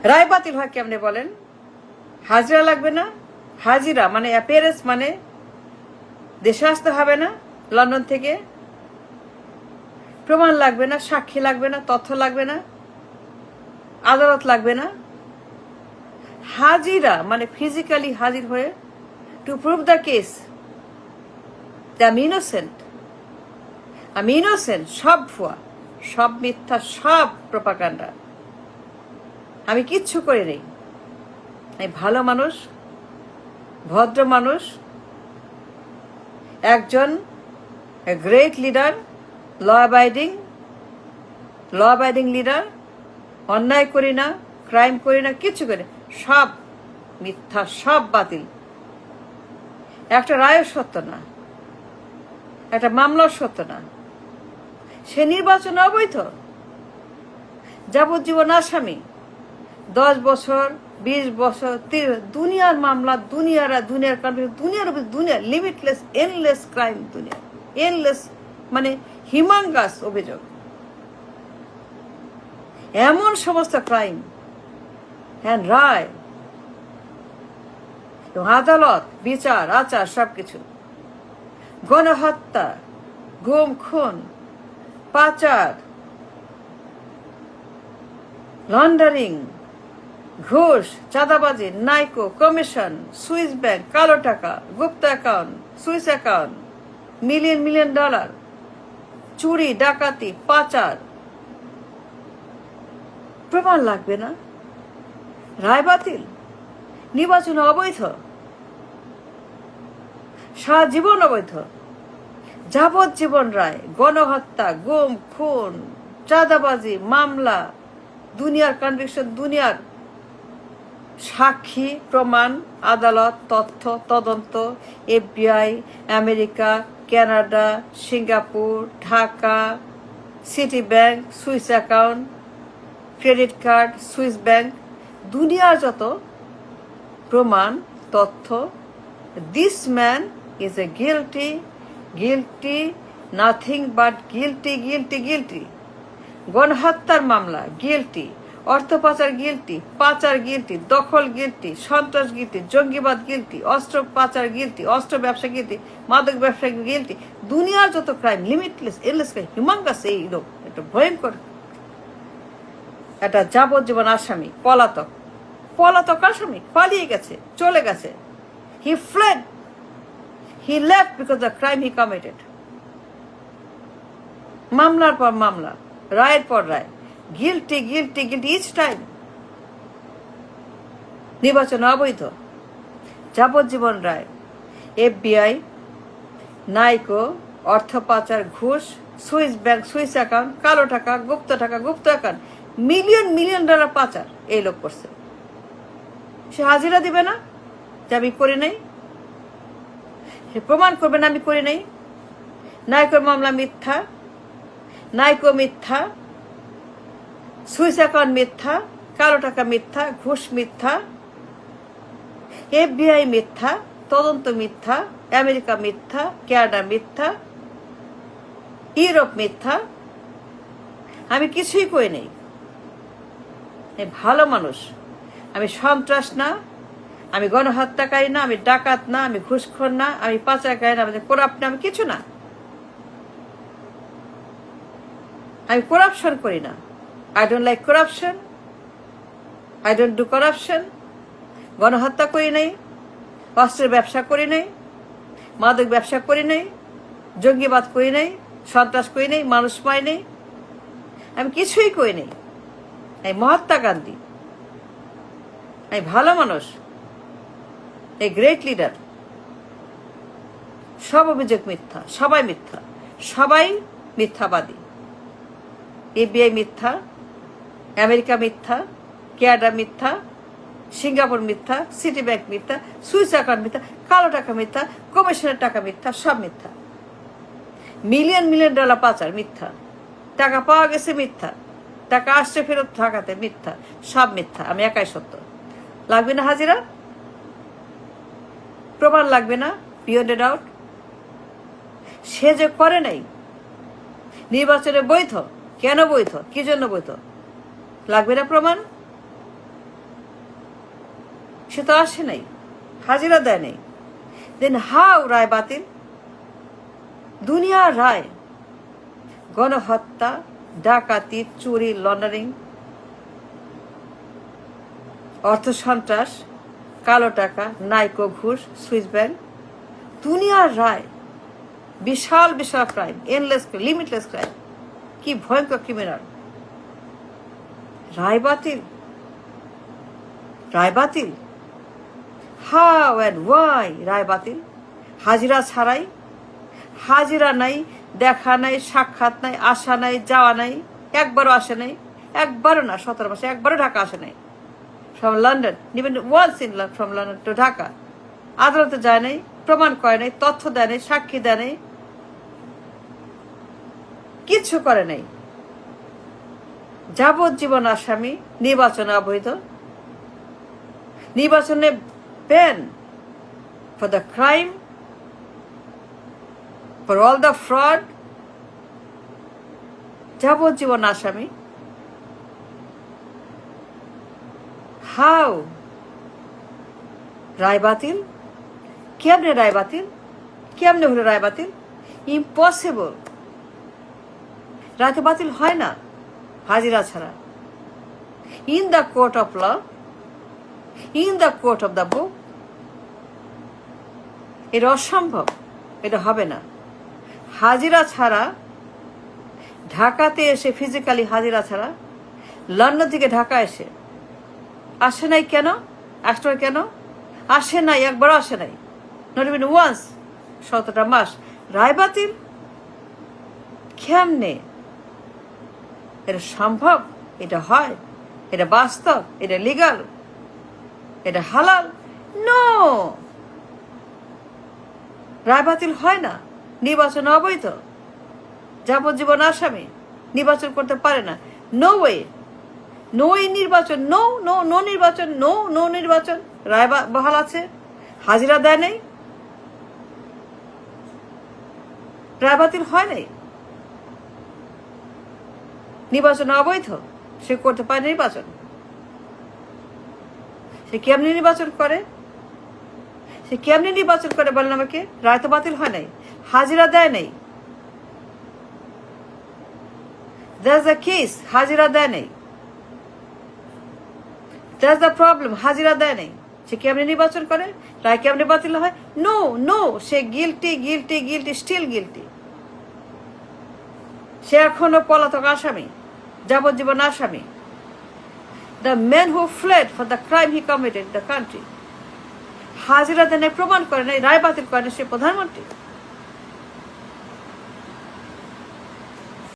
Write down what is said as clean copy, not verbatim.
রায় বাতিল হয় কেমনে বলেন? হাজিরা লাগবে না? হাজিরা মানে অ্যাপিয়ারেন্স, মানে দেশে আসতে হবে না লন্ডন থেকে, প্রমাণ লাগবে না, সাক্ষী লাগবে না, তথ্য লাগবে না, আদালত লাগবে না। হাজিরা মানে ফিজিক্যালি হাজির হয়ে টু প্রুভ দ্য কেস আমি ইনোসেন্ট, আমি ইনোসেন্ট। সব ভুয়া, সব মিথ্যা, সব প্রপাগান্ডা। আমি কিচ্ছু করে নেই। আমি ভালো মানুষ, ভদ্র মানুষ, একজন great leader, law abiding leader. অন্যায় করি না, ক্রাইম করি না, কিচ্ছু করি না। সব মিথ্যা, সব বাতিল। একটা রায়ও সত্য না, একটা মামলাও সত্য না। সে নির্বাচন অবৈধ, যাবজ্জীবন আসামি, 10 বছর, 20 বছর, দুনিয়ার মামলা, দুনিয়ার কনভিকশন, দুনিয়ার লিমিটলেস, এনলেস ক্রাইম, দুনিয়া এনলেস, মানে হিমাঙ্গাস অভিযোগ, এমন সমস্ত ক্রাইম। হ্যাঁ, রায়, আদালত, বিচার আচার সবকিছু। গণহত্যা, গুম খুন, পাচার, লন্ডারিং, ঘুষ, চাঁদাবাজি, নাইকো, কমিশন, সুইস ব্যাংক, কালো টাকা, গুপ্ত account, Swiss account, million dollar, চুরি, ডাকাতি, পাচার। প্রমাণ লাগবে না? রায় বাতিল, নির্বাচন অবৈধ, সারা জীবন অবৈধ, যাবজ্জীবন রায়, গণহত্যা, গুম খুন, চাঁদাবাজি, মামলা, দুনিয়ার কনভিকশন, দুনিয়ার সাক্ষী, প্রমাণ, আদালত, তথ্য, তদন্ত, FBI, America, Canada, Singapore, Dhaka, city bank, Swiss account, credit card, Swiss bank, দুনিয়ার যত প্রমাণ, তথ্য। This man is a guilty, nothing but guilty. গণহত্যার মামলা গিল্টি, অর্থ পাচার গিল্টি, পাচার গিল্টি, দখল গিল্টি, সন্ত্রাস গিল্টি, জঙ্গিবাদ গিল্টি, অস্ত্র পাচার গিল্টি, অস্ত্র ব্যবসা গিল্টি, মাদক ব্যবসা গিল্টি। দুনিয়ার যত ক্রাইম, লিমিটলেস, এনলেস ক্রাইম, হিউম্যাঙ্গাস। এই লোক একটা ভয়ঙ্কর, একটা যাবজ্জীবন আসামি, পলাতক আসামি, পালিয়ে গেছে, চলে গেছে। He fled, he left because the crime he committed. মামলার পর মামলা, রায়ের পর রায়, গিল্টি ইচ টাইম। নির্বাচন অবৈধ, যাবজ্জীবন রায়, FBI, নাইকো, অর্থ পাচার, ঘুষ, সুইস ব্যাংক, সুইস অ্যাকাউন্ট, কালো টাকা, গুপ্ত অ্যাকাউন্ট, মিলিয়ন ডলার পাচার এই লোক করছে। সে হাজিরা দিবে না যে আমি করি নাই? সে প্রমাণ করবে না আমি করি নাই? নাইকোর মামলা মিথ্যা, নাইকো মিথ্যা, সুইস অ্যাকাউন্ট মিথ্যা, কালো টাকা মিথ্যা, ঘুষ মিথ্যা, FBI মিথ্যা, তদন্ত মিথ্যা, আমেরিকা মিথ্যা, কানাডা মিথ্যা, ইউরোপ মিথ্যা। আমি কিছুই কই নেই। ভালো মানুষ আমি, সন্ত্রাস না, আমি গণহত্যাকারী না, আমি ডাকাত না, আমি ঘুষখোর না, আমি পাচারকারী না, আমি করাপ্ট না, আমি কিছু না। আমি করাপশন করি না। I don't like corruption. I don't do corruption. গণহত্যা করি নাই, অস্ত্রের ব্যবসা করি নাই, মাদক ব্যবসা করি নাই, জঙ্গিবাদ করি নাই, সন্ত্রাস করি নাই, মানুষ মারি নাই, আমি কিছুই করি নাই। আমি মহাত্মা গান্ধী, আমি ভালো মানুষ, এই গ্রেট লিডার। সব অভিযোগ মিথ্যা, সবাই মিথ্যা, সবাই মিথ্যাবাদী। FBI মিথ্যা, আমেরিকা মিথ্যা, কানাডা মিথ্যা, সিঙ্গাপুর মিথ্যা, সিটি ব্যাংক মিথ্যা, সুইস অ্যাকাউন্ট মিথ্যা, কালো টাকা মিথ্যা, কমিশনের টাকা মিথ্যা, সব মিথ্যা। মিলিয়ন ডলার পাচার মিথ্যা, টাকা পাওয়া গেছে মিথ্যা, টাকা আসছে ফেরত থাকাতে মিথ্যা, সব মিথ্যা। আমি একাই সত্য। লাগবে না হাজিরা? প্রমাণ লাগবে না? বিয়ন্ড এ ডাউট। সে যে করে নাই, নির্বাচনে বৈধ, কেন বৈধ, কি জন্য বৈধ, লাগবে না প্রমাণ? সে তো আসে নাই, হাজিরা দেয় নাই। দেন হাউ রায় বাতিল? দুনিয়ার রায়, গণহত্যা, ডাকাতি, চুরি, লন্ডারিং, অর্থ সন্ত্রাস, কালো টাকা, নাইকো, ঘুষ, সুইস ব্যাংক, দুনিয়ার রায়, বিশাল বিশাল ক্রাইম, এনলেস, লিমিটলেস ক্রাইম, কি ভয়ঙ্কর ক্রিমিনাল। রায় বাতিল, রায় বাতিল, হাউ অ্যান্ড ওয়াই রায় বাতিল? হাজিরা ছাড়াই, হাজিরা নাই, দেখা নাই, সাক্ষাৎ নাই, আসা নাই, যাওয়া নাই, একবারও আসে নাই, একবারও না, 17 মাসে একবারও ঢাকা আসে নাই। From London, even once in from London to Dhaka, আদালতে যায় নাই, প্রমাণ করে নাই, তথ্য দেয় নাই, সাক্ষী দেয় নাই, কিচ্ছু করে নাই। যাবজ্জীবন আসামি, নির্বাচনে অবৈধ, নির্বাচনে ban for the crime, for all the fraud, যাবজ্জীবন আসামি। হাউ রায় বাতিল? কেমনে রায় বাতিল? কেমনে হলো রায় বাতিল? ইম্পসিবল। রায় তো বাতিল হয় না হাজিরা ছাড়া। In the court of law, in the court of the book, এটা অসম্ভব, এটা হবে না। হাজিরা ছাড়া, ঢাকাতে এসে ফিজিক্যালি হাজিরা ছাড়া, লন্ডন থেকে ঢাকা এসে আসে নাই কেন? আসলে কেন আসে নাই? একবারও আসে নাই, নট ইভেন ওয়ান্স, 17টা মাস। রায় বাতিল কেমনে? এটা সম্ভব? এটা হয়? এটা বাস্তব? এটা লিগাল? এটা হালাল? নো, রায় বাতিল হয় না। নির্বাচন অবৈধ, যাবজ্জীবন আসামি, নির্বাচন করতে পারে না। নো ওয়ে, নো নির্বাচন, নো নো নো নির্বাচন, নো নো নির্বাচন। রায় বহাল আছে, হাজিরা দেয় নেই, রায় বাতিল হয় নাই, নির্বাচন অবৈধ, সে করতে পারে নির্বাচন। সে কেমনি নির্বাচন করে? সে কেমনি নির্বাচন করে বলেন আমাকে? রায় তো বাতিল হয় নাই, হাজিরা দেয় নাই। That's the case, হাজিরা দেয় নাই। That's the problem, হাজিরা দেয় নাই। সে কেমনি নির্বাচন করে? রায় কেমনি বাতিল হয়? নো নো, সে guilty guilty guilty, still guilty. সে এখনো পলাতক আসামি, যাবজ্জীবন আসামি। The man who fled for the crime he committed in the country, হাজিরা দেয় নাই, প্রমাণ করে নাই, রায় বাতিল করে নাই, সে প্রধানমন্ত্রী।